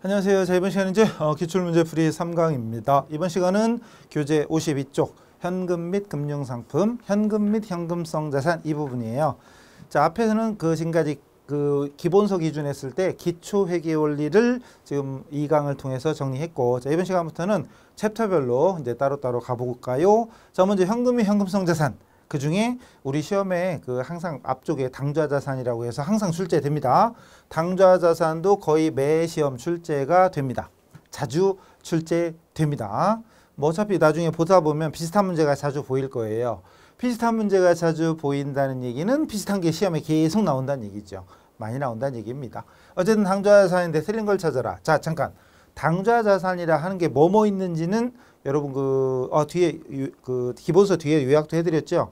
안녕하세요. 자, 이번 시간은 이제 기출문제 풀이 3강입니다. 이번 시간은 교재 52쪽 현금 및 금융상품, 현금 및 현금성 자산 이 부분이에요. 자, 앞에서는 지금까지 기본서 기준했을 때 기초 회계 원리를 지금 2강을 통해서 정리했고, 자, 이번 시간부터는 챕터별로 이제 따로따로 가볼까요? 자, 먼저 현금 및 현금성 자산. 그 중에 우리 시험에 항상 앞쪽에 당좌자산이라고 해서 항상 출제됩니다. 당좌자산도 거의 매 시험 출제가 됩니다. 자주 출제됩니다. 뭐 어차피 나중에 보다 보면 비슷한 문제가 자주 보일 거예요. 비슷한 문제가 자주 보인다는 얘기는 비슷한 게 시험에 계속 나온다는 얘기죠. 많이 나온다는 얘기입니다. 어쨌든 당좌자산인데 틀린 걸 찾아라. 자, 잠깐. 당좌자산이라 하는 게 뭐뭐 있는지는 여러분 뒤에 기본서 뒤에 요약도 해드렸죠.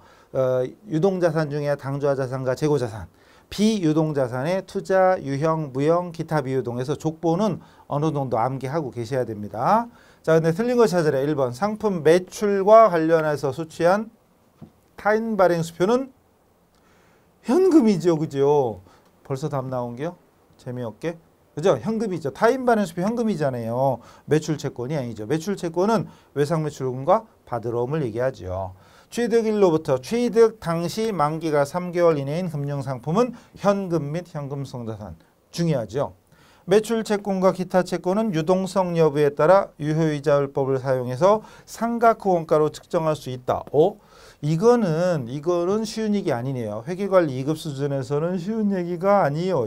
유동자산 중에 당좌자산과 재고자산, 비유동자산의 투자, 유형, 무형, 기타 비유동에서 족보는 어느 정도 암기하고 계셔야 됩니다. 자, 근데 틀린 거 찾으라. 1번 상품 매출과 관련해서 수취한 타인 발행 수표는 현금이죠, 그죠? 벌써 답 나온 게요? 재미없게. 그죠? 현금이죠. 타인 발행 수표 현금이잖아요. 매출 채권이 아니죠. 매출 채권은 외상 매출금과 받으러옴을 얘기하죠. 취득일로부터 취득 당시 만기가 3개월 이내인 금융상품은 현금 및 현금성 자산. 중요하죠. 매출 채권과 기타 채권은 유동성 여부에 따라 유효이자율법을 사용해서 상각 원가로 측정할 수 있다. 이거는 쉬운 얘기 아니네요. 회계관리 2급 수준에서는 쉬운 얘기가 아니에요.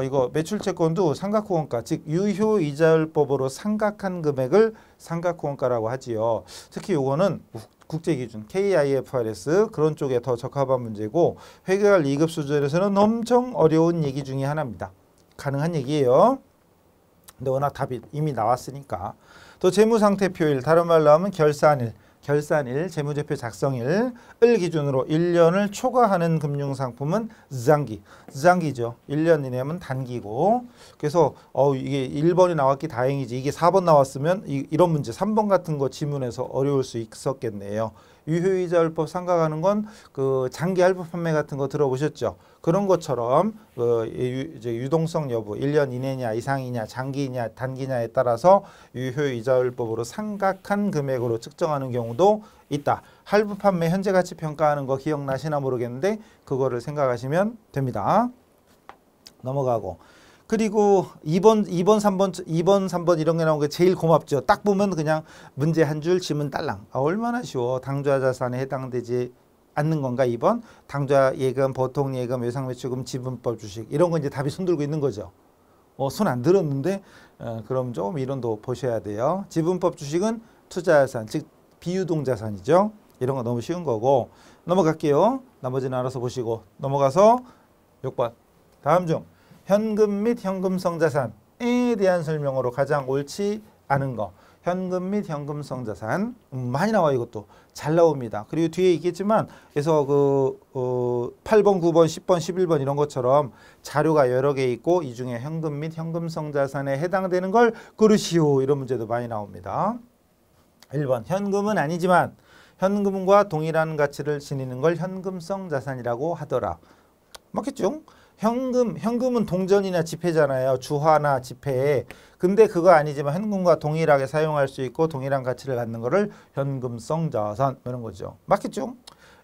이거 매출채권도 상각후원가, 즉 유효이자율법으로 상각한 금액을 상각후원가라고 하지요. 특히 요거는 국제기준 KIFRS 그런 쪽에 더 적합한 문제고, 회계관리 2급 수준에서는 엄청 어려운 얘기 중에 하나입니다. 가능한 얘기예요. 근데 워낙 답이 이미 나왔으니까. 또 재무상태표일, 다른 말로 하면 결산일, 재무제표 작성일을 기준으로 1년을 초과하는 금융상품은 장기죠. 1년 이내면 단기고. 그래서 이게 1번이 나왔기 다행이지, 이게 4번 나왔으면 이런 문제 3번 같은 거 지문에서 어려울 수 있었겠네요. 유효이자율법 상각하는 건 장기 할부 판매 같은 거 들어보셨죠? 그런 것처럼 이제 유동성 여부 1년 이내냐 이상이냐 장기냐 단기냐에 따라서 유효이자율법으로 상각한 금액으로 측정하는 경우도 있다. 할부 판매 현재 가치 평가하는 거 기억나시나 모르겠는데 그거를 생각하시면 됩니다. 넘어가고. 그리고 2번, 3번 이런 게 나온 게 제일 고맙죠. 딱 보면 그냥 문제 한 줄, 지문 딸랑. 얼마나 쉬워. 당좌자산에 해당되지 않는 건가 2번? 당좌예금, 보통예금, 외상매출금, 지분법 주식 이런 거 이제 답이 손 들고 있는 거죠. 손 안 들었는데 그럼 좀 이론도 보셔야 돼요. 지분법 주식은 투자자산, 즉 비유동자산이죠. 이런 거 너무 쉬운 거고. 넘어갈게요. 나머지는 알아서 보시고. 넘어가서 6번. 다음 중 현금 및 현금성 자산에 대한 설명으로 가장 옳지 않은 거. 현금 및 현금성 자산. 많이 나와요. 이것도. 잘 나옵니다. 그리고 뒤에 있겠지만 그래서 8번, 9번, 10번, 11번 이런 것처럼 자료가 여러 개 있고 이 중에 현금 및 현금성 자산에 해당되는 걸 고르시오. 이런 문제도 많이 나옵니다. 1번. 현금은 아니지만 현금과 동일한 가치를 지니는 걸 현금성 자산이라고 하더라. 맞겠죠? 현금은 동전이나 지폐잖아요. 주화나 지폐. 근데 그거 아니지만 현금과 동일하게 사용할 수 있고 동일한 가치를 갖는 거를 현금성 자산 이런 거죠. 맞겠죠?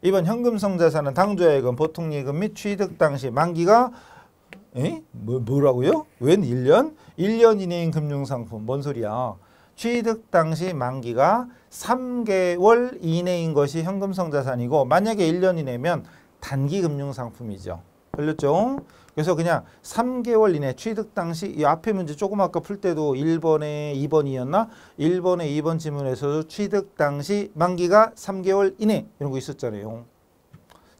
이번 현금성 자산은 당좌예금, 보통예금 및 취득 당시 만기가 뭐라고요? 웬 1년? 1년 이내인 금융상품. 뭔 소리야? 취득 당시 만기가 3개월 이내인 것이 현금성 자산이고, 만약에 1년 이내면 단기 금융상품이죠. 걸렸죠? 그래서 그냥 3개월 이내 취득 당시, 이 앞에 문제 조금 아까 풀 때도 1번에 2번이었나? 1번에 2번 지문에서도 취득 당시 만기가 3개월 이내 이런 거 있었잖아요.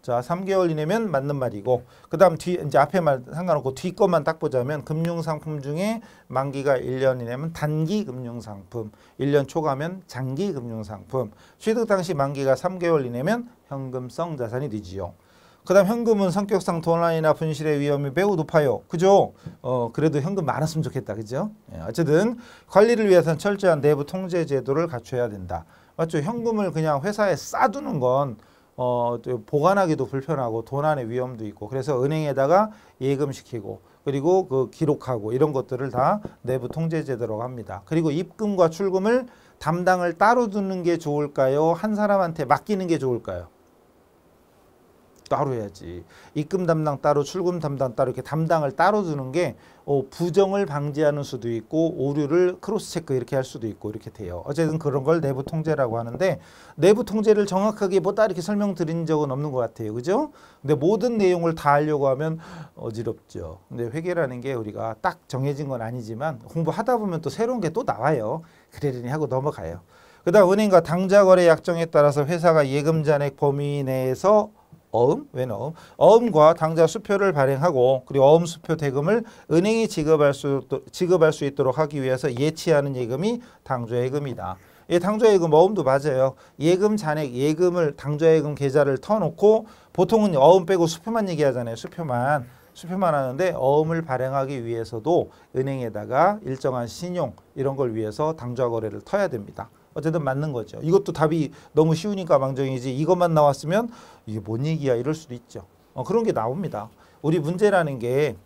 자, 3개월 이내면 맞는 말이고, 그 다음 이제 앞에 말 상관없고 뒤 것만 딱 보자면 금융상품 중에 만기가 1년 이내면 단기 금융상품, 1년 초과면 장기 금융상품, 취득 당시 만기가 3개월 이내면 현금성 자산이 되지요. 그 다음 현금은 성격상 도난이나 분실의 위험이 매우 높아요. 그죠? 그래도 현금 많았으면 좋겠다. 그죠? 어쨌든 관리를 위해서는 철저한 내부 통제 제도를 갖춰야 된다. 맞죠? 현금을 그냥 회사에 싸두는 건 또 보관하기도 불편하고 도난의 위험도 있고 그래서 은행에다가 예금시키고 그리고 그 기록하고 이런 것들을 다 내부 통제제도라고 합니다. 그리고 입금과 출금을 담당을 따로 두는 게 좋을까요? 한 사람한테 맡기는 게 좋을까요? 따로 해야지. 입금 담당 따로 출금 담당 따로 이렇게 담당을 따로 두는 게 부정을 방지하는 수도 있고 오류를 크로스 체크 이렇게 할 수도 있고 이렇게 돼요. 어쨌든 그런 걸 내부 통제라고 하는데 내부 통제를 정확하게 뭐다 이렇게 설명드린 적은 없는 것 같아요. 그죠? 근데 모든 내용을 다 하려고 하면 어지럽죠. 근데 회계라는 게 우리가 딱 정해진 건 아니지만 공부하다 보면 또 새로운 게 또 나와요. 그러려니 하고 넘어가요. 그 다음 은행과 당좌거래 약정에 따라서 회사가 예금 잔액 범위 내에서 어음과 당좌 수표를 발행하고 그리고 어음 수표 대금을 은행이 지급할 수 있도록 하기 위해서 예치하는 예금이 당좌예금이다. 이 당좌예금 어음도 맞아요. 예금 잔액 예금을 당좌예금 계좌를 터놓고 보통은 어음 빼고 수표만 얘기하잖아요. 수표만 하는데 어음을 발행하기 위해서도 은행에다가 일정한 신용 이런 걸 위해서 당좌 거래를 터야 됩니다. 어쨌든 맞는 거죠. 이것도 답이 너무 쉬우니까 망정이지 이것만 나왔으면 이게 뭔 얘기야 이럴 수도 있죠. 그런 게 나옵니다. 우리 문제라는 게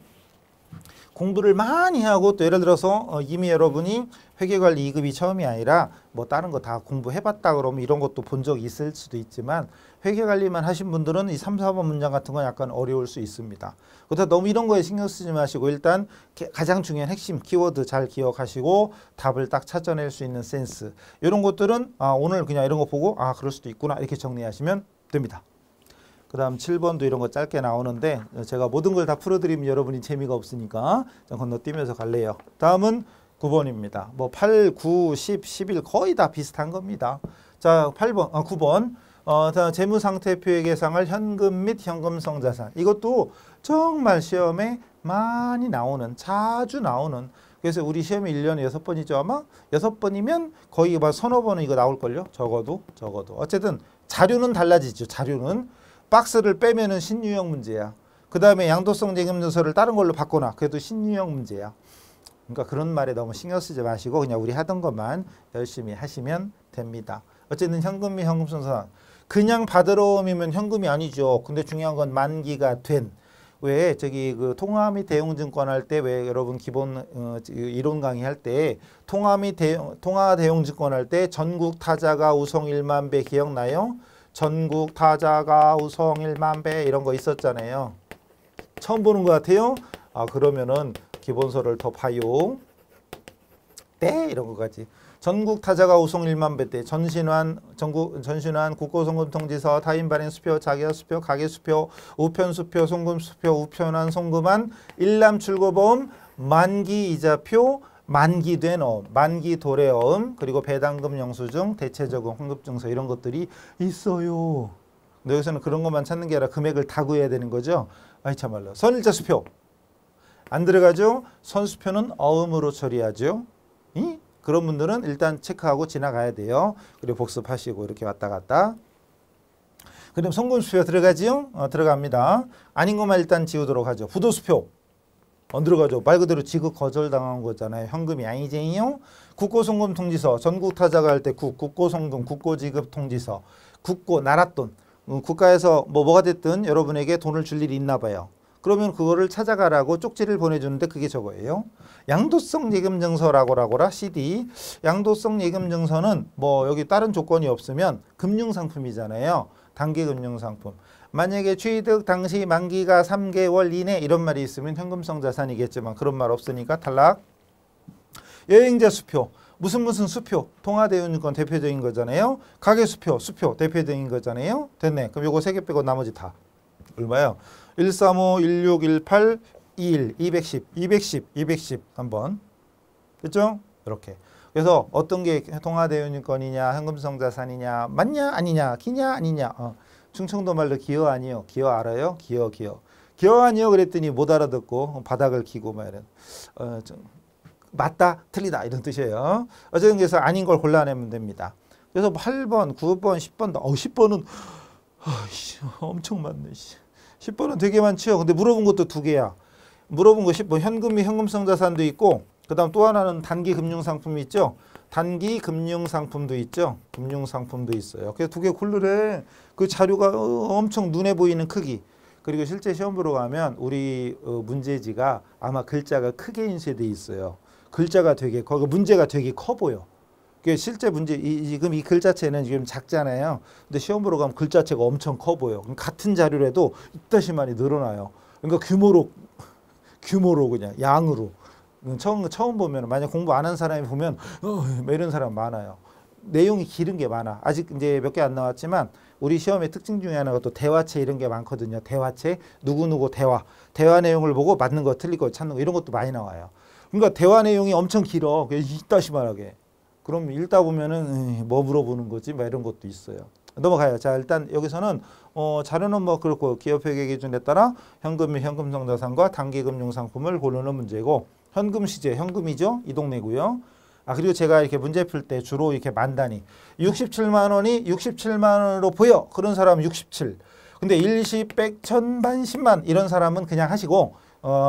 공부를 많이 하고 또 예를 들어서 이미 여러분이 회계관리 2급이 처음이 아니라 뭐 다른 거 다 공부해봤다 그러면 이런 것도 본 적이 있을 수도 있지만 회계관리만 하신 분들은 이 3, 4번 문장 같은 건 약간 어려울 수 있습니다. 그렇다 너무 이런 거에 신경 쓰지 마시고 일단 가장 중요한 핵심 키워드 잘 기억하시고 답을 딱 찾아낼 수 있는 센스 이런 것들은 오늘 그냥 이런 거 보고 그럴 수도 있구나 이렇게 정리하시면 됩니다. 그 다음 7번도 이런 거 짧게 나오는데 제가 모든 걸 다 풀어드리면 여러분이 재미가 없으니까 좀 건너뛰면서 갈래요. 다음은 9번입니다. 뭐 8, 9, 10, 11 거의 다 비슷한 겁니다. 자, 9번. 자, 재무상태표에 계상할 현금 및 현금성 자산. 이것도 정말 시험에 많이 나오는, 자주 나오는. 그래서 우리 시험이 1년에 6번이죠 아마? 6번이면 거의 서너 번은 이거 나올걸요? 적어도. 어쨌든 자료는 달라지죠. 자료는. 박스를 빼면은 신유형 문제야. 그 다음에 양도성 예금증서를 다른 걸로 바꿔놔. 그래도 신유형 문제야. 그러니까 그런 말에 너무 신경 쓰지 마시고 그냥 우리 하던 것만 열심히 하시면 됩니다. 어쨌든 현금 및 현금성 자산. 그냥 받으러 오면 현금이 아니죠. 근데 중요한 건 만기가 된. 왜 저기 그 통화 및 대용증권 할 때 왜 여러분 기본 이론 강의 할 때 통화 대용증권 할 때 전국 타자가 우성 1만 배 기억나요? 전국 타자가 우성 1만 배 이런 거 있었잖아요. 처음 보는 것 같아요? 그러면은 기본서를 더 봐요. 네 이런 거까지. 전국 타자가 우성 1만 배 때 전신환 국고송금 통지서 타인 발행 수표 자기화 수표 가계 수표 우편 수표 송금 수표 우편환 송금한 일람 출고보험 만기 이자표 만기된 어음, 만기 도래 어음, 그리고 배당금 영수증, 대체저금, 환급증서 이런 것들이 있어요. 근데 여기서는 그런 것만 찾는 게 아니라 금액을 다 구해야 되는 거죠. 참말로. 선일자 수표. 안 들어가죠? 선수표는 어음으로 처리하죠. 그런 분들은 일단 체크하고 지나가야 돼요. 그리고 복습하시고 이렇게 왔다 갔다. 그럼 송금수표 들어가지요? 들어갑니다. 아닌 것만 일단 지우도록 하죠. 부도수표. 안 들어가죠. 말 그대로 지급 거절당한 거잖아요. 현금이 아니제요. 국고송금 통지서. 전국 타자가 할 때 국고송금, 국고지급 통지서. 국고, 나랏돈. 국가에서 뭐가 됐든 여러분에게 돈을 줄 일이 있나 봐요. 그러면 그거를 찾아가라고 쪽지를 보내주는데 그게 저거예요. 양도성 예금증서라고라 CD. 양도성 예금증서는 뭐 여기 다른 조건이 없으면 금융상품이잖아요. 단기금융상품. 만약에 취득 당시 만기가 3개월 이내 이런 말이 있으면 현금성 자산이겠지만 그런 말 없으니까 탈락. 여행자 수표. 무슨 수표. 통화대운권 대표적인 거잖아요. 가계수표. 수표 대표적인 거잖아요. 됐네. 그럼 요거 3개 빼고 나머지 다. 얼마요? 135, 16, 18, 21, 210 한번. 됐죠? 이렇게. 그래서 어떤 게 통화대운권이냐 현금성 자산이냐 맞냐 아니냐 기냐 아니냐 충청도 말로 기어 아니요. 기어 알아요? 기어. 기어 아니요 그랬더니 못 알아듣고 바닥을 기고 막 이런. 맞다 틀리다 이런 뜻이에요. 어쨌든 그래서 아닌 걸 골라내면 됩니다. 그래서 8번, 9번, 10번 10번은 엄청 많네. 10번은 되게 많죠. 근데 물어본 것도 2개야. 물어본 거 10번 현금 및 현금성 자산도 있고 그 다음 또 하나는 단기 금융상품이 있죠. 단기 금융상품도 있죠. 금융상품도 있어요. 그래서 두 개 고르래. 그 자료가 엄청 눈에 보이는 크기. 그리고 실제 시험 보러 가면 우리 문제지가 아마 글자가 크게 인쇄돼 있어요. 글자가 되게 거기 문제가 되게 커 보여. 그 실제 문제 지금 이 글자체는 지금 작잖아요. 근데 시험 보러 가면 글자체가 엄청 커 보여. 그럼 같은 자료라도 이따시 많이 늘어나요. 그러니까 규모로 그냥 양으로. 처음 보면 만약 공부 안 한 사람이 보면 이런 사람 많아요. 내용이 길은 게 많아. 아직 이제 몇 개 안 나왔지만 우리 시험의 특징 중에 하나가 또 대화체 이런 게 많거든요. 대화체 누구누구 대화 내용을 보고 맞는 거 틀린 거 찾는 거 이런 것도 많이 나와요. 그러니까 대화 내용이 엄청 길어. 이따시만하게. 그럼 읽다 보면은 뭐 물어보는 거지? 막 이런 것도 있어요. 넘어가요. 자, 일단 여기서는 자료는 뭐 그렇고 기업회계 기준에 따라 현금 및 현금성자산과 단기금융상품을 고르는 문제고 현금 시제, 현금이죠. 이 동네고요. 그리고 제가 이렇게 문제 풀 때 주로 이렇게 만 단위 67만 원이 67만 원으로 보여. 그런 사람은 67. 근데 일시, 백, 천, 반, 10만 이런 사람은 그냥 하시고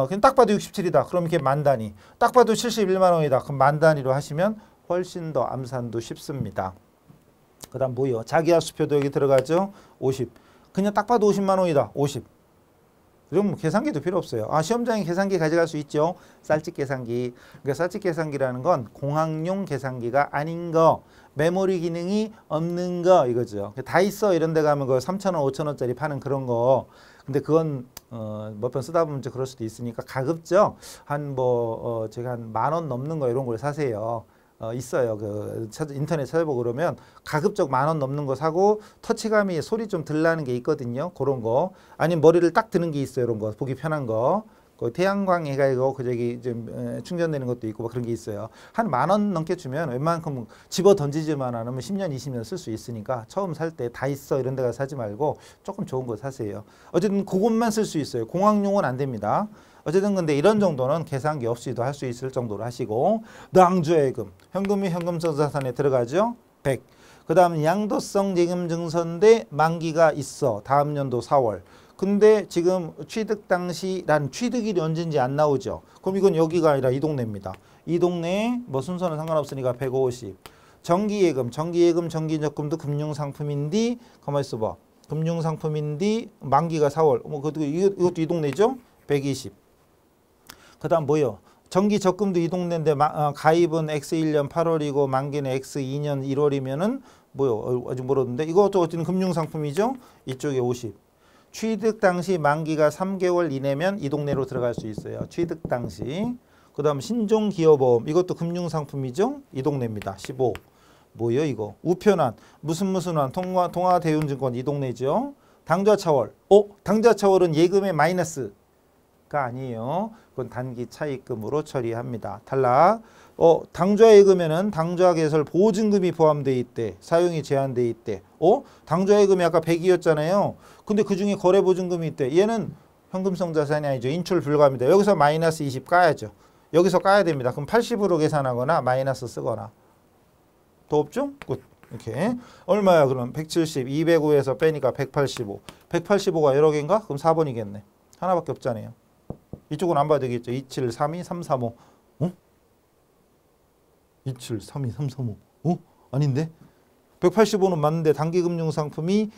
그냥 딱 봐도 67이다. 그럼 이렇게 만 단위. 딱 봐도 71만 원이다. 그럼 만 단위로 하시면 훨씬 더 암산도 쉽습니다. 그 다음 뭐요? 자기하수표도 여기 들어가죠. 50. 그냥 딱 봐도 50만 원이다. 50. 그럼 계산기도 필요 없어요. 시험장에 계산기 가져갈 수 있죠. 쌀집 계산기. 그러니까 쌀집 계산기라는 건 공학용 계산기가 아닌 거. 메모리 기능이 없는 거 이거죠. 다 있어 이런 데 가면 그 3,000원, 5,000원짜리 파는 그런 거. 근데 그건 몇 번 쓰다 보면 그럴 수도 있으니까 가급적 제가 한 10,000원 넘는 거 이런 걸 사세요. 있어요. 인터넷 찾아보고 그러면 가급적 10,000원 넘는 거 사고 터치감이 소리 좀 덜 나는 게 있거든요. 그런 거. 아니면 머리를 딱 드는 게 있어요. 이런 거. 보기 편한 거. 태양광 해가지고 저기 좀 충전되는 것도 있고 그런 게 있어요. 한 10,000원 넘게 주면 웬만큼 집어 던지지만 않으면 10년, 20년 쓸 수 있으니까 처음 살 때 다 있어 이런 데가 사지 말고 조금 좋은 거 사세요. 어쨌든 그것만 쓸 수 있어요. 공학용은 안 됩니다. 어쨌든 근데 이런 정도는 계산기 없이도 할 수 있을 정도로 하시고 낭주예금, 현금 및 현금성 자산에 들어가죠. 100. 그 다음 양도성 예금 증서인데 만기가 있어. 다음 연도 4월. 근데 지금 취득 당시란 취득일이 언제인지 안 나오죠. 그럼 이건 여기가 아니라 이 동네입니다. 이 동네에 뭐 순서는 상관없으니까 150. 정기예금, 정기적금도 금융상품인데 가만히 있어봐. 금융상품인데 만기가 4월. 이것도 이 동네죠. 120. 그 다음 뭐요? 정기적금도 이 동네인데 가입은 X1년 8월이고 만기는 X2년 1월이면은 뭐요? 아직 모르는데 이것도 어쨌든 금융상품이죠? 이쪽에 50. 취득 당시 만기가 3개월 이내면 이 동네로 들어갈 수 있어요. 취득 당시. 그 다음 신종기여보험 이것도 금융상품이죠? 이 동네입니다. 15. 뭐예요 이거? 우편환 무슨 환 동아대운증권 이 동네죠? 당좌차월. 당좌차월은 예금의 마이너스가 아니에요. 그건 단기 차입금으로 처리합니다. 탈락. 당좌예금에는 당좌개설 보증금이 포함되어 있대. 사용이 제한되어 있대. 당좌예금이 아까 100이었잖아요. 근데 그중에 거래보증금이 있대. 얘는 현금성 자산이 아니죠. 인출 불가합니다. 여기서 마이너스 20 까야죠. 여기서 까야 됩니다. 그럼 80으로 계산하거나 마이너스 쓰거나. 더 없죠? 굿. 이렇게. 얼마야 그럼? 170, 205에서 빼니까 185. 185가 여러 개인가? 그럼 4번이겠네. 하나밖에 없잖아요. 이쪽은 안 봐도 되겠죠. 27, 32, 335. 27, 32, 335. 아닌데? 185는 맞는데 단기금융상품이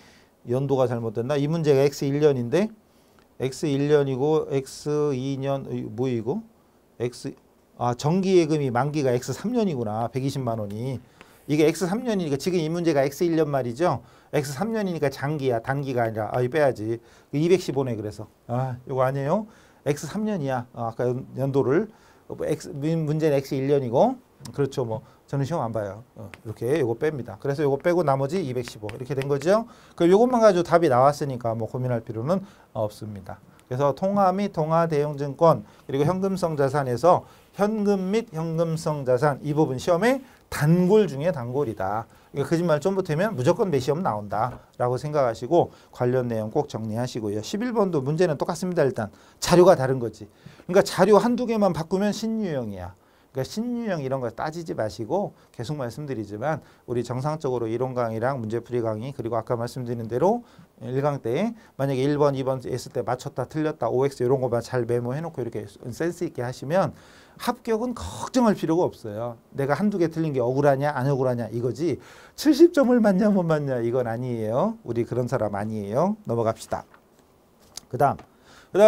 연도가 잘못됐나? 이 문제가 X1년인데 X1년이고 X2년 뭐야 이거? 정기예금이 만기가 X3년이구나. 120만 원이. 이게 X3년이니까 지금 이 문제가 X1년 말이죠. X3년이니까 장기야. 단기가 아니라. 이거 빼야지. 215네 그래서. 이거 아니에요. X3년이야. 아까 연도를. 문제는 X1년이고. 그렇죠. 뭐 저는 시험 안 봐요. 이렇게 요거 뺍니다. 그래서 요거 빼고 나머지 215 이렇게 된 거죠. 그럼 요것만 가지고 답이 나왔으니까 뭐 고민할 필요는 없습니다. 그래서 통화 및 통화 대용증권 그리고 현금성 자산에서 현금 및 현금성 자산 이 부분 시험에 단골 중에 단골이다. 그러니까 거짓말 좀 보태면 무조건 내 시험 나온다라고 생각하시고 관련 내용 꼭 정리하시고요. 11번도 문제는 똑같습니다. 일단 자료가 다른 거지. 그러니까 자료 한두 개만 바꾸면 신유형이야. 그러니까 신유형 이런 거 따지지 마시고 계속 말씀드리지만 우리 정상적으로 이론 강의랑 문제풀이 강의 그리고 아까 말씀드린 대로 1강 때 만약에 1번, 2번 했을 때 맞췄다 틀렸다 OX 이런 거만 잘 메모해 놓고 이렇게 센스 있게 하시면 합격은 걱정할 필요가 없어요. 내가 한두 개 틀린 게 억울하냐 안 억울하냐 이거지 70점을 맞냐 못 맞냐 이건 아니에요. 우리 그런 사람 아니에요. 넘어갑시다. 그 다음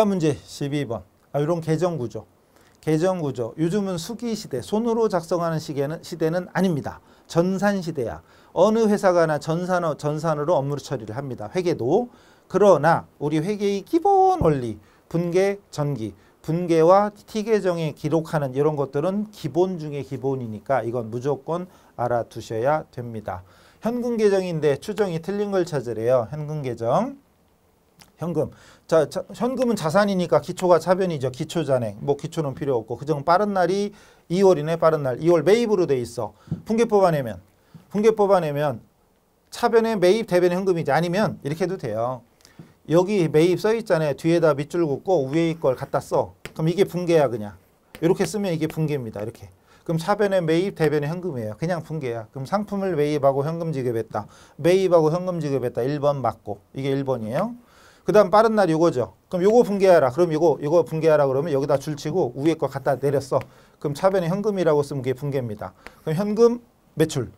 문제 12번. 이런 계정구조. 계정구조. 요즘은 수기시대, 손으로 작성하는 시대는 아닙니다. 전산시대야. 어느 회사가나 전산으로 업무 처리를 합니다. 회계도. 그러나 우리 회계의 기본 원리, 분계, 전기, 분계와 T계정에 기록하는 이런 것들은 기본 중에 기본이니까 이건 무조건 알아두셔야 됩니다. 현금 계정인데 추정이 틀린 걸 찾으래요. 현금 계정. 현금. 자, 현금은 자산이니까 기초가 차변이죠. 기초잔액. 뭐 기초는 필요 없고. 그중 빠른 날이 2월이네. 빠른 날. 2월 매입으로 돼 있어. 분계 뽑아내면 차변에 매입 대변에 현금이지. 아니면 이렇게 해도 돼요. 여기 매입 써 있잖아요. 뒤에다 밑줄 긋고 위에 걸 갖다 써. 그럼 이게 분계야 그냥. 이렇게 쓰면 이게 분계입니다. 이렇게. 그럼 차변에 매입 대변에 현금이에요. 그냥 분계야. 그럼 상품을 매입하고 현금 지급했다. 매입하고 현금 지급했다. 1번 맞고. 이게 1번이에요. 그 다음 빠른 날 이거죠. 그럼 요거 분계하라. 그럼 이거 분계하라 그러면 여기다 줄치고 위에 거 갖다 내렸어. 그럼 차변에 현금이라고 쓰면 그게 분계입니다. 그럼 현금 매출.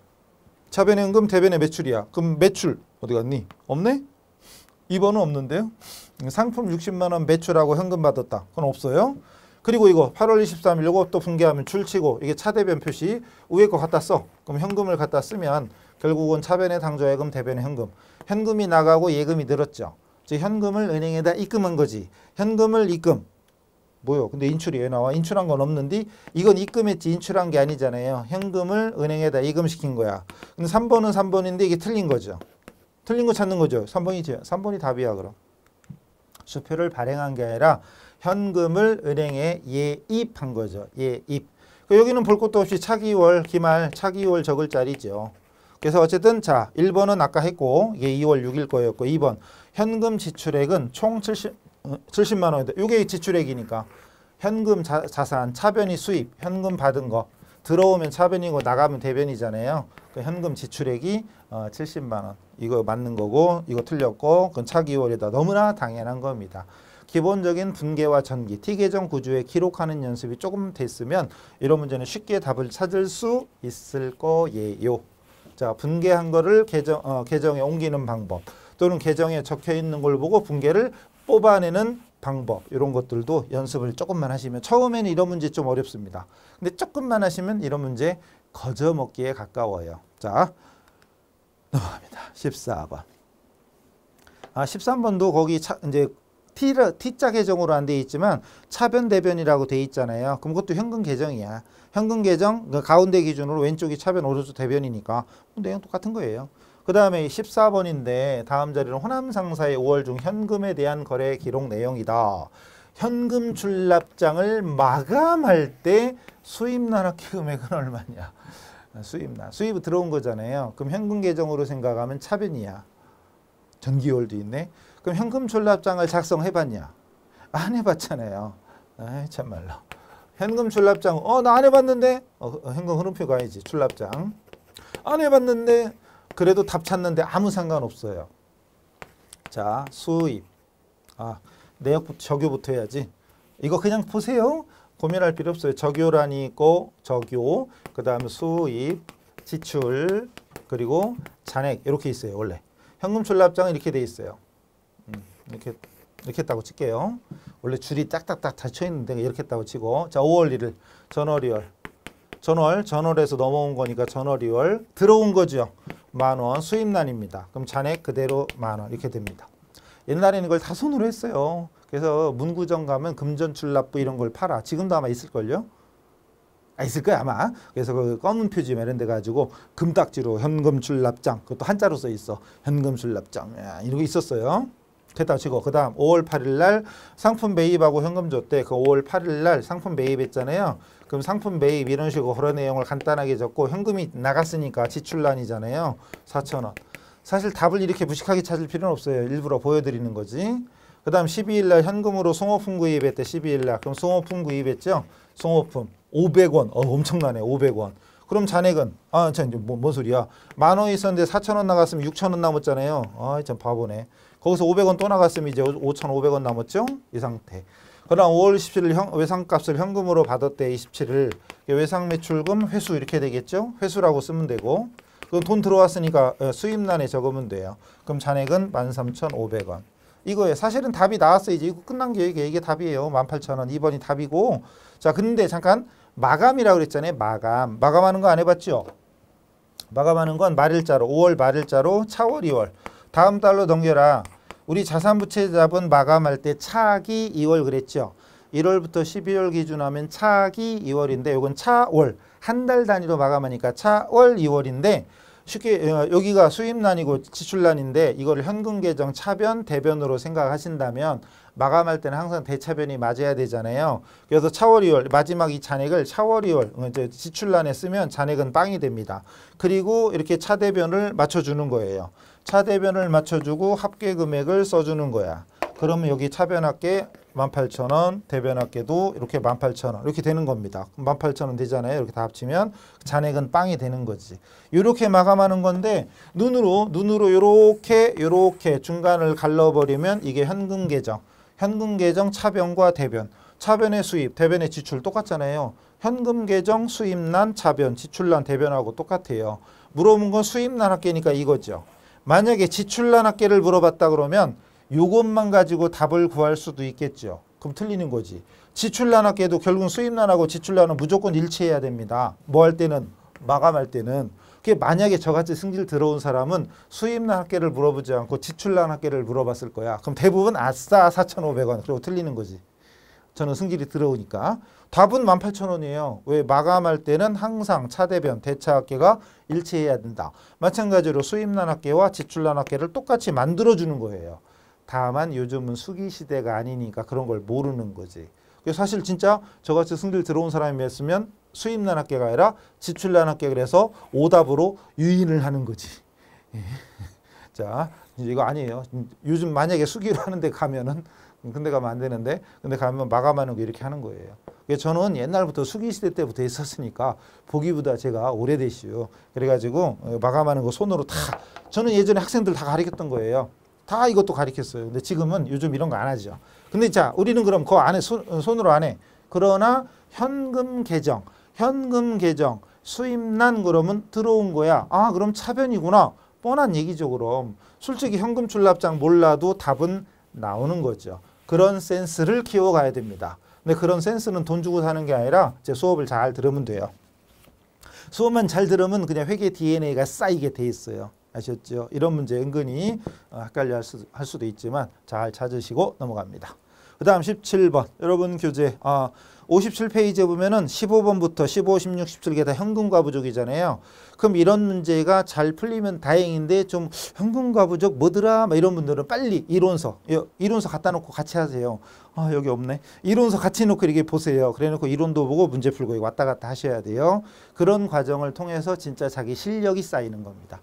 차변에 현금 대변에 매출이야. 그럼 매출 어디 갔니? 없네? 2번은 없는데요. 상품 60만 원 매출하고 현금 받았다. 그건 없어요. 그리고 이거 8월 23일 요거 또 분계하면 줄치고 이게 차대변 표시 위에 거 갖다 써. 그럼 현금을 갖다 쓰면 결국은 차변에 당조예금 대변에 현금. 현금이 나가고 예금이 늘었죠. 즉 현금을 은행에다 입금한 거지. 현금을 입금. 뭐요? 근데 인출이 왜 나와? 인출한 건 없는데 이건 입금했지 인출한 게 아니잖아요. 현금을 은행에다 입금시킨 거야. 근데 3번은 3번인데 이게 틀린 거죠. 틀린 거 찾는 거죠. 3번이죠. 3번이 답이야 그럼. 수표를 발행한 게 아니라 현금을 은행에 예입한 거죠. 예입. 여기는 볼 것도 없이 차기월, 기말, 차기월 적을 자리죠. 그래서 어쨌든 자 1번은 아까 했고 이게 2월 6일 거였고 2번 현금 지출액은 총 70만 원인데 이게 지출액이니까 현금 자산, 차변이 수입, 현금 받은 거 들어오면 차변이고 나가면 대변이잖아요. 그 현금 지출액이 70만 원. 이거 맞는 거고 이거 틀렸고 그건 차기월이다. 너무나 당연한 겁니다. 기본적인 분계와 전기, T계정 구조에 기록하는 연습이 조금 됐으면 이런 문제는 쉽게 답을 찾을 수 있을 거예요. 자, 분계한 거를 계정에 옮기는 방법 또는 계정에 적혀 있는 걸 보고 분계를 뽑아내는 방법 이런 것들도 연습을 조금만 하시면 처음에는 이런 문제 좀 어렵습니다. 근데 조금만 하시면 이런 문제 거저먹기에 가까워요. 자, 넘어갑니다. 14번. 13번도 거기 이제 T자 계정으로 안 돼 있지만 차변 대변이라고 돼 있잖아요. 그럼 그것도 현금 계정이야. 현금 계정 그 가운데 기준으로 왼쪽이 차변 오른쪽 대변이니까 내용 똑같은 거예요. 그 다음에 14번인데 다음 자리는 호남 상사의 5월 중 현금에 대한 거래 기록 내용이다. 현금 출납장을 마감할 때 수입날 합계 금액은 얼마냐. 수입 들어온 거잖아요. 그럼 현금 계정으로 생각하면 차변이야. 전기월도 있네. 그럼 현금 출납장을 작성해봤냐? 안 해봤잖아요. 아이 참말로. 현금 출납장 나 안 해봤는데 현금 흐름표 가야지. 출납장 안 해봤는데 그래도 답 찾는데 아무 상관없어요. 자, 수입. 내역부터 적요부터 해야지. 이거 그냥 보세요. 고민할 필요 없어요. 적요란이 있고 적요, 그 다음에 수입, 지출, 그리고 잔액 이렇게 있어요. 원래 현금 출납장은 이렇게 돼 있어요. 이렇게 했다고 칠게요. 원래 줄이 딱딱딱 닫혀 있는데 이렇게 했다고 치고 자 5월 1일 전월이월 전월에서 넘어온 거니까 전월이월 들어온 거죠. 10,000원 수입란입니다. 그럼 잔액 그대로 10,000원 이렇게 됩니다. 옛날에는 이걸 다 손으로 했어요. 그래서 문구점 가면 금전출납부 이런 걸 팔아. 지금도 아마 있을걸요? 있을 거야 아마. 그래서 그 검은 표지 이런 데 가지고 금딱지로 현금출납장 그것도 한자로 써 있어. 현금출납장 이러고 있었어요. 됐다 치고 그 다음 5월 8일 날 상품 매입하고 현금 줬대. 그 5월 8일 날 상품 매입했잖아요. 그럼 상품 매입 이런 식으로 그런 내용을 간단하게 적고 현금이 나갔으니까 지출란이잖아요. 4,000원. 사실 답을 이렇게 무식하게 찾을 필요는 없어요. 일부러 보여드리는 거지. 그 다음 12일 날 현금으로 송호품 구입했대. 12일 날. 그럼 송호품 구입했죠. 송호품. 500원. 엄청나네. 500원. 그럼 잔액은 참 뭔 소리야. 10,000원 있었는데 4,000원 나갔으면 6,000원 남았잖아요. 참 바보네. 거기서 500원 또 나갔으면 이제 5,500원 남았죠? 이 상태. 그다음 5월 27일 외상값을 현금으로 받았대. 27일. 외상 매출금 회수 이렇게 되겠죠? 회수라고 쓰면 되고. 그럼 돈 들어왔으니까 수입란에 적으면 돼요. 그럼 잔액은 13,500원. 이거예요. 사실은 답이 나왔어요. 이제 이거 끝난 게 이게 답이에요. 18,000원. 2번이 답이고. 자, 근데 잠깐 마감이라고 그랬잖아요. 마감. 마감하는 거 안 해봤죠? 마감하는 건 말일자로 5월 말일자로 차월 2월. 다음 달로 넘겨라. 우리 자산부채 자본 마감할 때 차기 2월 그랬죠. 1월부터 12월 기준하면 차기 2월인데 이건 차월. 한 달 단위로 마감하니까 차월 2월인데 쉽게 여기가 수입란이고 지출란인데 이거를 현금 계정 차변 대변으로 생각하신다면 마감할 때는 항상 대차변이 맞아야 되잖아요. 그래서 차월 2월 마지막 이 잔액을 차월 2월 이제 지출란에 쓰면 잔액은 빵이 됩니다. 그리고 이렇게 차대변을 맞춰주는 거예요. 차대변을 맞춰주고 합계 금액을 써주는 거야. 그러면 여기 차변합계 18,000원, 대변합계도 이렇게 18,000원 이렇게 되는 겁니다. 18,000원 되잖아요. 이렇게 다 합치면 잔액은 빵이 되는 거지. 이렇게 마감하는 건데 눈으로 이렇게 중간을 갈라버리면 이게 현금 계정. 현금 계정 차변과 대변. 차변의 수입, 대변의 지출 똑같잖아요. 현금 계정 수입란, 차변, 지출란, 대변하고 똑같아요. 물어본 건 수입란 합계니까 이거죠. 만약에 지출란 합계를 물어봤다 그러면 요것만 가지고 답을 구할 수도 있겠죠. 그럼 틀리는 거지. 지출란 합계도 결국은 수입란하고 지출란은 무조건 일치해야 됩니다. 뭐 할 때는 마감할 때는. 그게 만약에 저같이 승질 들어온 사람은 수입란 합계를 물어보지 않고 지출란 합계를 물어봤을 거야. 그럼 대부분 아싸 4,500원. 그리고 틀리는 거지. 저는 승질이 들어오니까. 답은 18,000원이에요. 왜? 마감할 때는 항상 차대변, 대차 합계가 일치해야 된다. 마찬가지로 수입란 합계와 지출란 합계를 똑같이 만들어주는 거예요. 다만 요즘은 수기 시대가 아니니까 그런 걸 모르는 거지. 사실 진짜 저같이 승질 들어온 사람이었으면 수입란 합계가 아니라 지출란 합계 그래서 오답으로 유인을 하는 거지. 자, 이거 아니에요. 요즘 만약에 수기로 하는데 가면은 근데 가면 안 되는데 근데 가면 마감하는 거 이렇게 하는 거예요. 저는 옛날부터 수기 시대 때부터 있었으니까 보기보다 제가 오래됐어요. 그래가지고 마감하는 거 손으로 다 저는 예전에 학생들 다 가르쳤던 거예요. 다 이것도 가르쳤어요. 근데 지금은 요즘 이런 거 안 하죠. 근데 자, 우리는 그럼 그 안에 손으로 안 해. 그러나 현금 계정, 수입란 그러면 들어온 거야. 아, 그럼 차변이구나. 뻔한 얘기죠, 그럼. 솔직히 현금 출납장 몰라도 답은 나오는 거죠. 그런 센스를 키워가야 됩니다. 근데 그런 센스는 돈 주고 사는 게 아니라 제 수업을 잘 들으면 돼요. 수업만 잘 들으면 그냥 회계 DNA가 쌓이게 돼 있어요. 아셨죠? 이런 문제 은근히 헷갈려 할 수도 있지만 잘 찾으시고 넘어갑니다. 그 다음 17번 여러분 교재 57페이지에 보면은 15번부터 15, 16, 17개 다 현금과 부족이잖아요. 그럼 이런 문제가 잘 풀리면 다행인데 좀 현금과 부족 뭐더라 이런 분들은 빨리 이론서 갖다 놓고 같이 하세요. 여기 없네. 이론서 같이 놓고 이렇게 보세요. 그래 놓고 이론도 보고 문제 풀고 왔다 갔다 하셔야 돼요. 그런 과정을 통해서 진짜 자기 실력이 쌓이는 겁니다.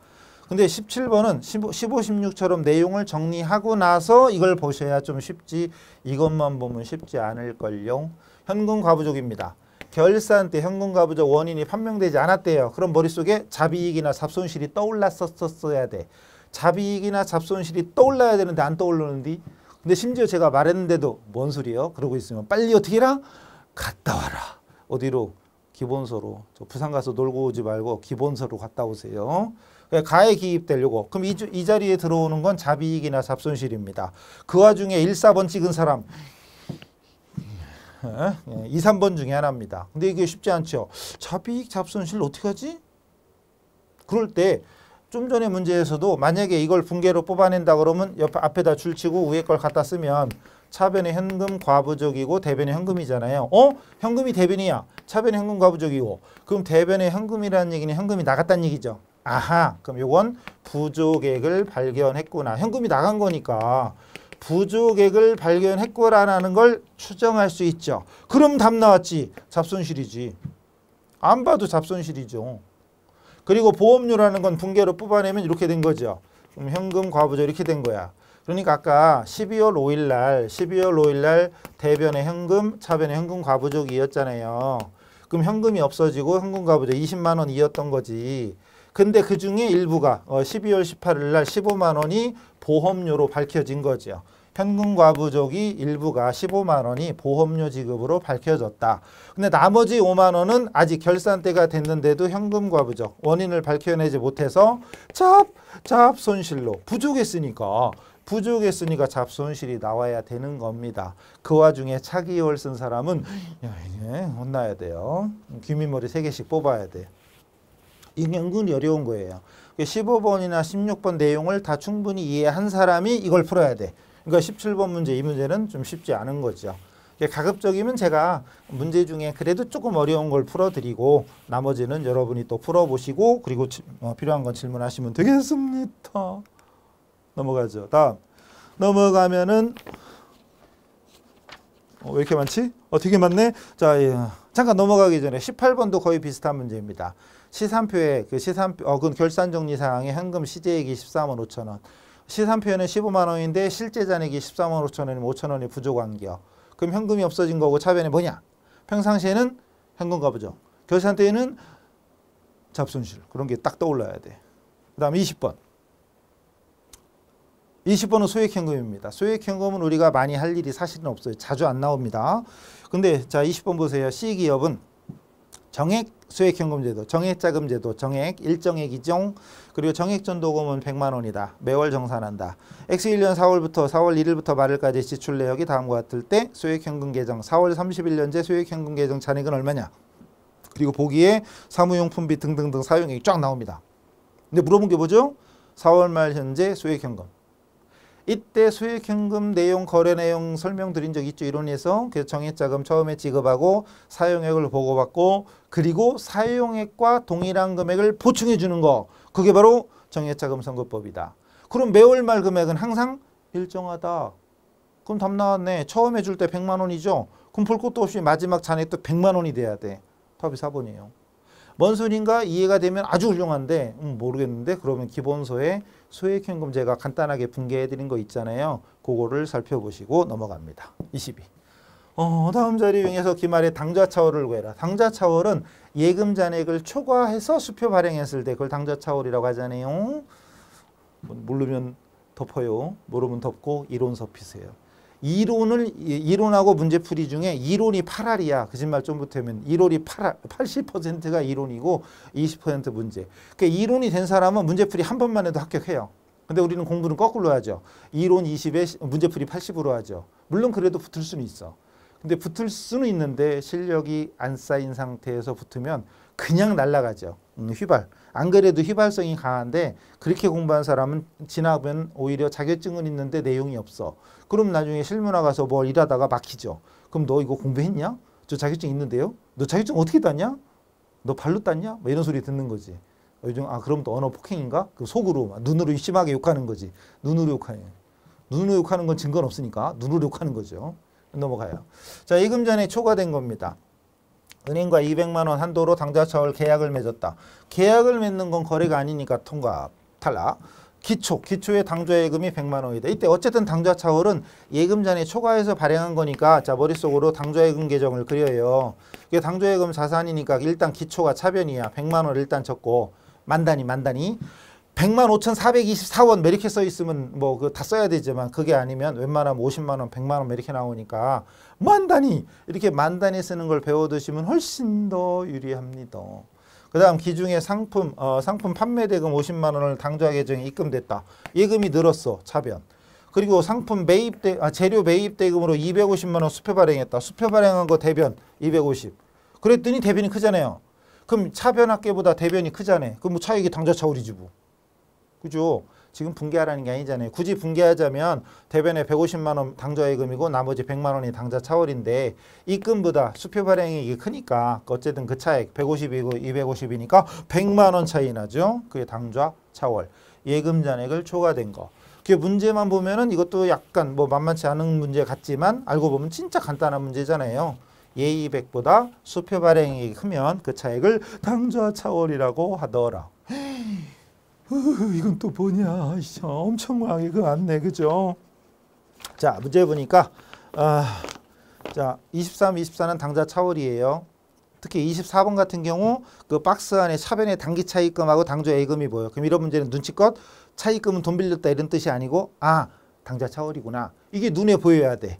근데 17번은 15, 16처럼 내용을 정리하고 나서 이걸 보셔야 좀 쉽지 이것만 보면 쉽지 않을걸요. 현금 과부족입니다. 결산 때 현금 과부족 원인이 판명되지 않았대요. 그럼 머릿속에 자비익이나 잡손실이 떠올랐었어야 돼. 자비익이나 잡손실이 떠올라야 되는데 안 떠오르는데 근데 심지어 제가 말했는데도 뭔 소리예요? 그러고 있으면 빨리 어떻게 해라? 갔다 와라. 어디로? 기본서로. 저 부산 가서 놀고 오지 말고 기본서로 갔다 오세요. 가에 기입되려고. 그럼 이 자리에 들어오는 건 자비익이나 잡손실입니다. 그 와중에 1, 4번 찍은 사람 2, 3번 중에 하나입니다. 근데 이게 쉽지 않죠. 자비익, 잡손실 어떻게 하지? 그럴 때 좀 전에 문제에서도 만약에 이걸 분계로 뽑아낸다 그러면 앞에다 줄치고 위에 걸 갖다 쓰면 차변의 현금 과부족이고 대변의 현금이잖아요. 현금이 대변이야. 차변의 현금 과부족이고. 그럼 대변의 현금이라는 얘기는 현금이 나갔다는 얘기죠. 아하, 그럼 요건 부족액을 발견했구나. 현금이 나간 거니까 부족액을 발견했구나라는 걸 추정할 수 있죠. 그럼 답 나왔지. 잡손실이지. 안 봐도 잡손실이죠. 그리고 보험료라는 건 분계로 뽑아내면 이렇게 된 거죠. 그럼 현금 과부족 이렇게 된 거야. 그러니까 아까 12월 5일 날 대변의 현금, 차변의 현금 과부족이었잖아요. 그럼 현금이 없어지고 현금 가부죠. 20만 원이었던 거지. 근데 그 중에 일부가 12월 18일 날 15만 원이 보험료로 밝혀진 거죠. 현금 과부족이 일부가 15만 원이 보험료 지급으로 밝혀졌다. 근데 나머지 5만 원은 아직 결산대가 됐는데도 현금 과부족 원인을 밝혀내지 못해서 잡손실로 부족했으니까 잡손실이 나와야 되는 겁니다. 그 와중에 차기월 쓴 사람은 야, 이게 혼나야 돼요. 귀밑머리 3개씩 뽑아야 돼. 이게 은근히 어려운 거예요. 15번이나 16번 내용을 다 충분히 이해한 사람이 이걸 풀어야 돼. 그러니까 17번 문제, 이 문제는 좀 쉽지 않은 거죠. 가급적이면 제가 문제 중에 그래도 조금 어려운 걸 풀어드리고 나머지는 여러분이 또 풀어보시고 그리고 필요한 건 질문하시면 되겠습니다. 넘어가죠. 다음 넘어가면은 왜 이렇게 많지? 되게 많네. 자, 잠깐 넘어가기 전에 18번도 거의 비슷한 문제입니다. 시산표에 그 결산정리 사항에 현금 시제액이 14만 5천 원. 시산표에는 15만 원인데 실제 잔액이 14만 5천 원이면 5천 원이 부족한겨. 그럼 현금이 없어진 거고 차변이 뭐냐? 평상시에는 현금 가부족. 결산 때에는 잡손실. 그런 게 딱 떠올라야 돼. 그 다음 20번. 20번은 소액현금입니다. 소액현금은 우리가 많이 할 일이 사실은 없어요. 자주 안 나옵니다. 근데 자 20번 보세요. C기업은 정액 소액현금제도, 정액자금제도, 정액, 일정액이종, 그리고 정액전도금은 100만 원이다. 매월 정산한다. X1년 4월부터 4월 1일부터 말일까지 지출 내역이 다음과 같을 때 소액현금 계정, 4월 31년제 소액현금 계정 잔액은 얼마냐? 그리고 보기에 사무용품비 등등등 사용액이 쫙 나옵니다. 근데 물어본 게 뭐죠? 4월 말 현재 소액현금. 이때 소액현금 내용, 거래 내용 설명드린 적 있죠. 이론에서 그래서 정액자금 처음에 지급하고 사용액을 보고받고 그리고 사용액과 동일한 금액을 보충해 주는 거. 그게 바로 정액자금 선고법이다. 그럼 매월 말 금액은 항상 일정하다. 그럼 답 나왔네. 처음에 줄 때 100만 원이죠. 그럼 볼 것도 없이 마지막 잔액도 100만 원이 돼야 돼. 답이 4번이에요. 뭔 소린가 이해가 되면 아주 훌륭한데 모르겠는데 그러면 기본서에 소액현금제가 간단하게 분개해드린 거 있잖아요. 그거를 살펴보시고 넘어갑니다. 22. 다음 자리 이용해서 기말에 당좌차월을 구해라. 당좌차월은 예금 잔액을 초과해서 수표 발행했을 때 그걸 당좌차월이라고 하잖아요. 모르면 덮어요. 모르면 덮고 이론서 피세요. 이론하고 문제풀이 중에 이론이 8할이야. 거짓말 좀 못하면 이론이 80%가 이론이고 20% 문제. 그러니까 이론이 된 사람은 문제풀이 한 번만 해도 합격해요. 근데 우리는 공부는 거꾸로 하죠. 이론 20에 문제풀이 80으로 하죠. 물론 그래도 붙을 수는 있어. 근데 붙을 수는 있는데 실력이 안 쌓인 상태에서 붙으면 그냥 날아가죠. 휘발. 안 그래도 휘발성이 강한데 그렇게 공부한 사람은 지나면 오히려 자격증은 있는데 내용이 없어. 그럼 나중에 실무나 가서 뭘 일하다가 막히죠. 그럼 너 이거 공부했냐? 저 자격증 있는데요? 너 자격증 어떻게 땄냐? 너 발로 땄냐? 뭐 이런 소리 듣는 거지. 요즘 그럼 또 언어 폭행인가? 그 속으로 눈으로 심하게 욕하는 거지. 눈으로 욕하는. 눈으로 욕하는 건 증거는 없으니까 눈으로 욕하는 거죠. 넘어가요. 자, 예금잔액 초과된 겁니다. 은행과 200만 원 한도로 당좌차월 계약을 맺었다. 계약을 맺는 건 거래가 아니니까 통과, 탈락. 기초의 당좌예금이 100만 원이다. 이때 어쨌든 당좌차월은 예금잔액 초과해서 발행한 거니까 자 머릿속으로 당좌예금 계정을 그려요. 이게 당좌예금 자산이니까 일단 기초가 차변이야. 100만 원 일단 적고 만단위 100만 5,424원 이렇게 써 있으면 뭐 그 다 써야 되지만 그게 아니면 웬만하면 50만 원, 100만 원 이렇게 나오니까 만단위 이렇게 만단위 쓰는 걸 배워두시면 훨씬 더 유리합니다. 그 다음 기중에 상품 판매 대금 50만 원을 당좌 계정에 입금됐다. 예금이 늘었어. 차변. 그리고 상품 재료 매입 대금으로 250만 원 수표 발행했다. 수표 발행한 거 대변 250. 그랬더니 대변이 크잖아요. 그럼 차변 합계보다 대변이 크잖아요. 그럼 뭐 차익이 당좌 차월이지 뭐. 그죠? 지금 분개하라는 게 아니잖아요. 굳이 분개하자면 대변에 150만 원 당좌예금이고 나머지 100만 원이 당좌 차월인데 입금보다 수표 발행이 크니까 어쨌든 그 차액 150이고 250이니까 100만 원 차이 나죠. 그게 당좌 차월. 예금 잔액을 초과된 거. 그 문제만 보면은 이것도 약간 뭐 만만치 않은 문제 같지만 알고 보면 진짜 간단한 문제잖아요. 예의백보다 수표 발행이 크면 그 차액을 당좌 차월이라고 하더라. 이건 또 뭐냐? 엄청 많이 그 안네, 그죠? 자, 문제 보니까 자 23, 24는 당좌 차월이에요. 특히 24번 같은 경우 그 박스 안에 차변에 당기 차입금하고 당좌 예금이 보여. 그럼 이런 문제는 눈치껏 차입금은 돈 빌렸다 이런 뜻이 아니고 아 당좌 차월이구나. 이게 눈에 보여야 돼.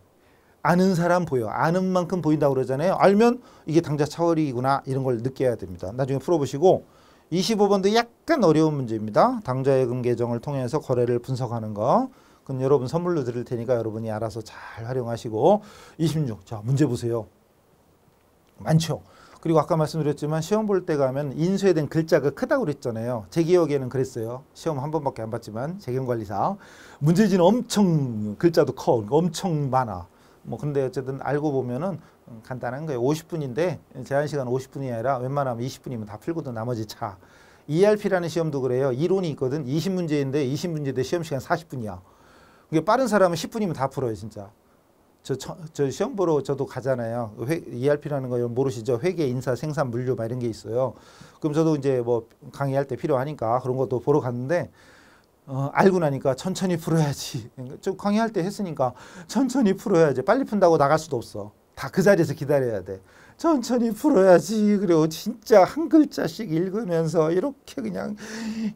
아는 사람 보여. 아는 만큼 보인다고 그러잖아요. 알면 이게 당좌 차월이구나 이런 걸 느껴야 됩니다. 나중에 풀어보시고 25번도 약간 어려운 문제입니다. 당좌 예금 계정을 통해서 거래를 분석하는 거. 그럼 여러분 선물로 드릴 테니까 여러분이 알아서 잘 활용하시고 26. 자 문제 보세요. 많죠. 그리고 아까 말씀드렸지만 시험 볼 때 가면 인수에 된 글자가 크다고 그랬잖아요. 제 기억에는 그랬어요. 시험 한 번밖에 안 봤지만 재경관리사 문제지는 엄청 글자도 커. 엄청 많아. 뭐 근데 어쨌든 알고 보면은 간단한 거예요. 50분인데 제한 시간 50분이 아니라 웬만하면 20분이면 다 풀거든. 나머지 차. ERP라는 시험도 그래요. 이론이 있거든. 20문제인데 20문제인데 시험 시간 40분이야. 그게 빠른 사람은 10분이면 다 풀어요, 진짜. 저 시험 보러 저도 가잖아요. ERP라는 거 모르시죠? 회계, 인사, 생산, 물류 막 이런 게 있어요. 그럼 저도 이제 뭐 강의할 때 필요하니까 그런 것도 보러 갔는데 알고 나니까 천천히 풀어야지. 저 강의할 때 했으니까 천천히 풀어야지. 빨리 푼다고 나갈 수도 없어. 다 그 자리에서 기다려야 돼. 천천히 풀어야지. 그리고 진짜 한 글자씩 읽으면서 이렇게 그냥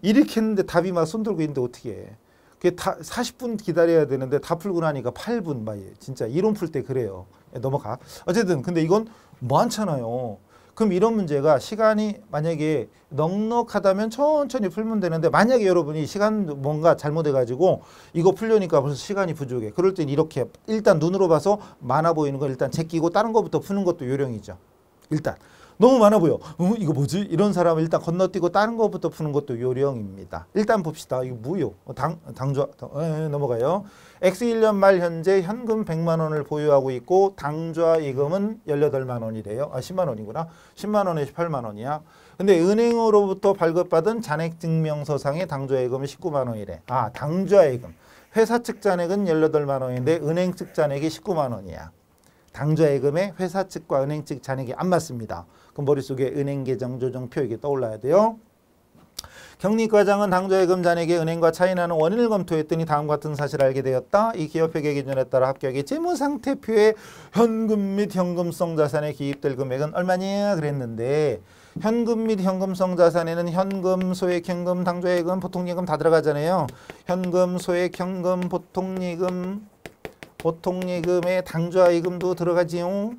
이렇게 했는데 답이 막 손 들고 있는데 어떻게 해. 그게 다 40분 기다려야 되는데 다 풀고 나니까 8분 막 진짜 이론 풀 때 그래요. 넘어가. 어쨌든 근데 이건 많잖아요. 그럼 이런 문제가 시간이 만약에 넉넉하다면 천천히 풀면 되는데 만약에 여러분이 시간 뭔가 잘못해 가지고 이거 풀려니까 벌써 시간이 부족해. 그럴 땐 이렇게 일단 눈으로 봐서 많아 보이는 거 일단 제끼고 다른 거부터 푸는 것도 요령이죠. 일단 너무 많아 보여. 이거 뭐지? 이런 사람은 일단 건너뛰고 다른 것부터 푸는 것도 요령입니다. 일단 봅시다. 이거 뭐요? 넘어가요. X 1년 말 현재 현금 100만 원을 보유하고 있고 당좌 예금은 18만 원이래요. 10만 원이구나. 10만 원에 18만 원이야. 근데 은행으로부터 발급받은 잔액증명서상의 당좌 예금은 19만 원이래. 아, 당좌 예금. 회사 측 잔액은 18만 원인데 은행 측 잔액이 19만 원이야. 당좌 예금에 회사 측과 은행 측 잔액이 안 맞습니다. 그럼 머릿속에 은행 계정 조정표 이게 떠올라야 돼요. 경리과장은 당좌 예금 잔액의 은행과 차이나는 원인을 검토했더니 다음과 같은 사실을 알게 되었다. 이 기업회계 기준에 따라 합격의 재무상태표에 현금 및 현금성 자산에 기입될 금액은 얼마냐 그랬는데 현금 및 현금성 자산에는 현금, 소액현금, 당좌 예금, 보통예금 다 들어가잖아요. 현금, 소액현금, 보통예금에 당좌 예금도 들어가지요.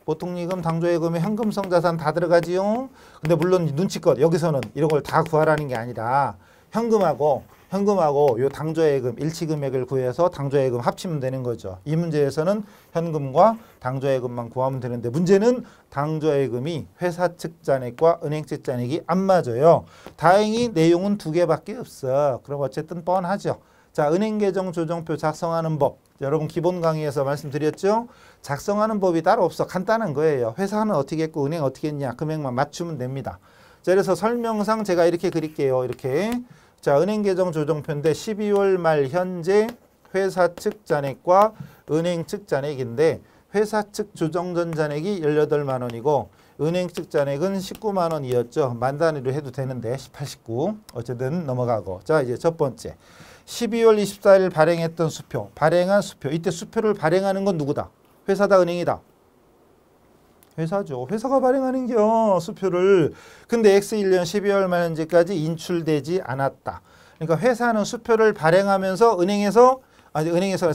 보통예금, 당좌 예금에 현금성 자산 다 들어가지요. 근데 물론 눈치껏 여기서는 이런 걸 다 구하라는 게 아니라 현금하고 요 당좌 예금 일치 금액을 구해서 당좌 예금 합치면 되는 거죠. 이 문제에서는 현금과 당좌 예금만 구하면 되는데 문제는 당좌 예금이 회사 측 잔액과 은행 측 잔액이 안 맞아요. 다행히 내용은 2개밖에 없어. 그럼 어쨌든 뻔하죠. 자, 은행계정 조정표 작성하는 법. 여러분 기본 강의에서 말씀드렸죠? 작성하는 법이 따로 없어. 간단한 거예요. 회사는 어떻게 했고 은행 어떻게 했냐. 금액만 맞추면 됩니다. 자, 그래서 설명상 제가 이렇게 그릴게요. 이렇게. 자, 은행계정 조정표인데 12월 말 현재 회사 측 잔액과 은행 측 잔액인데 회사 측 조정전 잔액이 18만 원이고 은행 측 잔액은 19만 원이었죠. 만 단위로 해도 되는데 18, 19. 어쨌든 넘어가고. 자, 이제 첫 번째. 12월 24일 발행했던 수표. 발행한 수표. 이때 수표를 발행하는 건 누구다? 회사다, 은행이다? 회사죠. 회사가 발행하는겨 수표를. 근데 X1년 12월 말 현재까지 인출되지 않았다. 그러니까 회사는 수표를 발행하면서 은행에서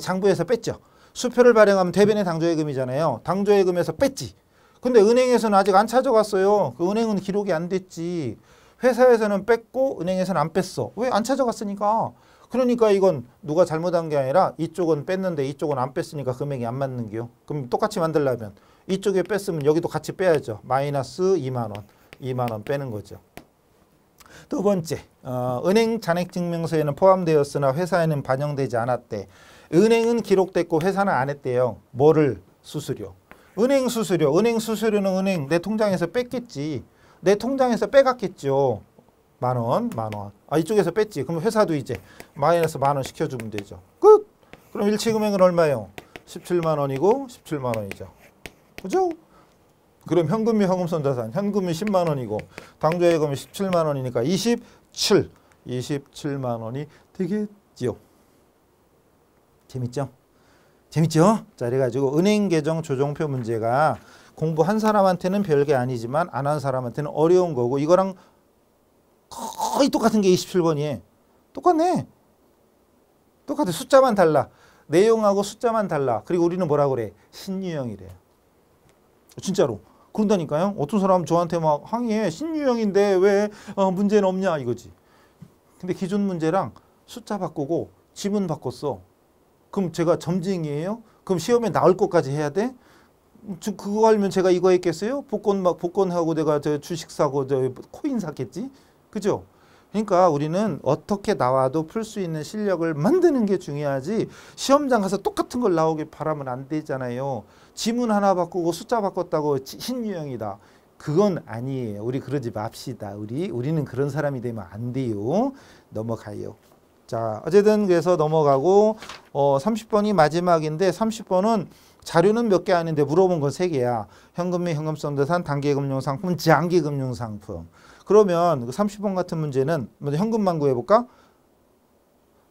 장부에서 뺐죠. 수표를 발행하면 대변의 당좌예금이잖아요. 당좌예금에서 뺐지. 근데 은행에서는 아직 안 찾아갔어요. 그 은행은 기록이 안 됐지. 회사에서는 뺐고 은행에서는 안 뺐어. 왜? 안 찾아갔으니까. 그러니까 이건 누가 잘못한 게 아니라 이쪽은 뺐는데 이쪽은 안 뺐으니까 금액이 안 맞는 게요. 그럼 똑같이 만들려면 이쪽에 뺐으면 여기도 같이 빼야죠. 마이너스 2만 원. 2만 원 빼는 거죠. 두 번째, 은행 잔액증명서에는 포함되었으나 회사에는 반영되지 않았대. 은행은 기록됐고 회사는 안 했대요. 뭐를? 수수료. 은행 수수료는 은행 내 통장에서 뺐겠지. 내 통장에서 빼갔겠죠. 만 원. 아, 이쪽에서 뺐지. 그럼 회사도 이제 마이너스 만 원 시켜주면 되죠. 끝! 그럼 일치금액은 얼마예요? 17만 원이고 17만 원이죠. 그죠? 그럼 현금 및 현금성 자산. 현금이 10만 원이고 당좌예금이 17만 원이니까 27만 원이 되겠지요. 재밌죠? 자, 그래가지고 은행 계정 조정표 문제가 공부한 사람한테는 별게 아니지만 안 한 사람한테는 어려운 거고 이거랑 거의 똑같은 게 27번이에요. 똑같네. 똑같아. 숫자만 달라. 내용하고 숫자만 달라. 그리고 우리는 뭐라 그래? 신유형이래요. 진짜로. 그런다니까요. 어떤 사람은 저한테 막 항의해. 신유형인데 왜 문제는 없냐 이거지. 근데 기존 문제랑 숫자 바꾸고 지문 바꿨어. 그럼 제가 점쟁이에요? 그럼 시험에 나올 것까지 해야 돼? 그거 알면 제가 이거 했겠어요? 복권하고 내가 저 주식 사고 저 코인 샀겠지? 그죠? 그러니까 우리는 어떻게 나와도 풀 수 있는 실력을 만드는 게 중요하지 시험장 가서 똑같은 걸 나오길 바라면 안 되잖아요. 지문 하나 바꾸고 숫자 바꿨다고 신유형이다. 그건 아니에요. 우리 그러지 맙시다. 우리는 그런 사람이 되면 안 돼요. 넘어가요. 자, 어쨌든 그래서 넘어가고 30번이 마지막인데 30번은 자료는 몇 개 아닌데 물어본 건 3개야. 현금 및 현금성자산, 단기금융상품, 장기금융상품. 그러면 30번 같은 문제는 먼저 현금만 구해볼까?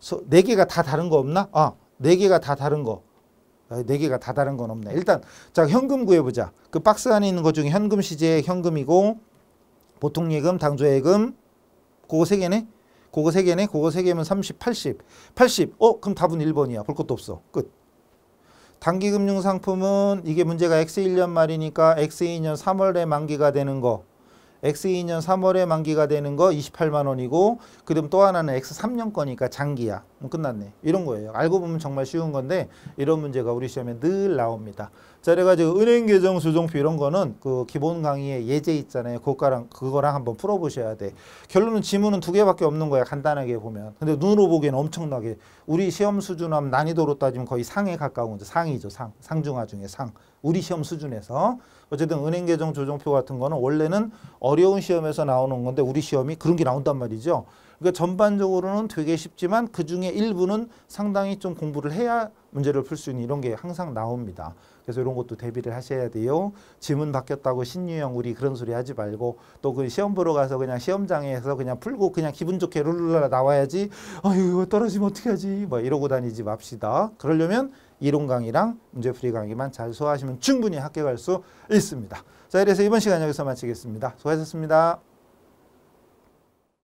4개가 다 다른 거 없나? 4개가 다 다른 거. 4개가 다 다른 건 없네. 일단 자 현금 구해보자. 그 박스 안에 있는 것 중에 현금 시제 현금이고 보통예금, 당조예금 그거 3개네? 그거 3개네? 그거 3개면 30, 80. 80. 그럼 답은 1번이야. 볼 것도 없어. 끝. 단기금융상품은 이게 문제가 X1년 말이니까 X2년 3월에 만기가 되는 거. X2년 3월에 만기가 되는 거 28만 원이고 그다음 또 하나는 X3년 거니까 장기야. 끝났네. 이런 거예요. 알고 보면 정말 쉬운 건데 이런 문제가 우리 시험에 늘 나옵니다. 자, 그래가지고 은행 계정 조정표 이런 거는 그 기본 강의에 예제 있잖아요. 그거랑 한번 풀어보셔야 돼. 결론은 지문은 2개밖에 없는 거야. 간단하게 보면. 근데 눈으로 보기에는 엄청나게 우리 시험 수준하면 난이도로 따지면 거의 상에 가까운 상이죠. 상중하 중에 상. 우리 시험 수준에서. 어쨌든 은행 계정 조정표 같은 거는 원래는 어려운 시험에서 나오는 건데 우리 시험이 그런 게 나온단 말이죠. 그러니까 전반적으로는 되게 쉽지만 그중에 일부는 상당히 좀 공부를 해야 문제를 풀 수 있는 이런 게 항상 나옵니다. 그래서 이런 것도 대비를 하셔야 돼요. 지문 바뀌었다고 신유형 우리 그런 소리 하지 말고 또 그 시험 보러 가서 그냥 시험장에서 그냥 풀고 그냥 기분 좋게 룰루라 나와야지 아유 떨어지면 어떻게 하지 뭐 이러고 다니지 맙시다. 그러려면 이론 강의랑 문제풀이 강의만 잘 소화하시면 충분히 합격할 수 있습니다. 자, 이래서 이번 시간 여기서 마치겠습니다. 수고하셨습니다.